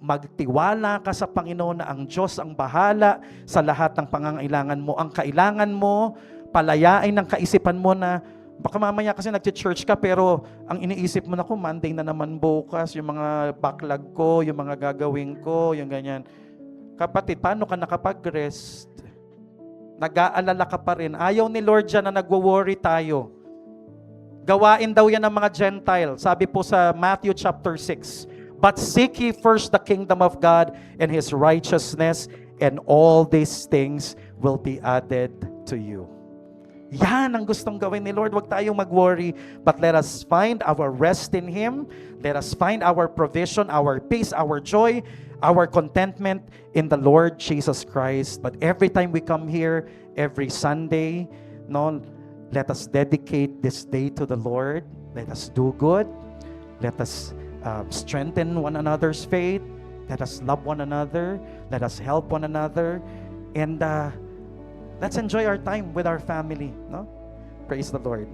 magtiwala ka sa Panginoon na ang Diyos ang bahala sa lahat ng pangangailangan mo. Ang kailangan mo, palayain ng kaisipan mo na baka mamaya kasi nag-church ka pero ang iniisip mo na ko, Monday na naman bukas, yung mga backlog ko, yung mga gagawin ko, yung ganyan. Kapatid, paano ka nakapag-rest? Nag-aalala ka pa rin. Ayaw ni Lord dyan na nagwo-worry tayo. Gawain daw yan ng mga Gentile. Sabi po sa Matthew chapter 6, "But seek ye first the kingdom of God and His righteousness, and all these things will be added to you." Yan ang gustong gawin ni Lord. Huwag tayong mag-worry, but let us find our rest in Him. Let us find our provision, our peace, our joy, our contentment in the Lord Jesus Christ. But every time we come here, every Sunday, no, let us dedicate this day to the Lord. Let us do good. Let us strengthen one another's faith. Let us love one another. Let us help one another. And let's enjoy our time with our family. No? Praise the Lord.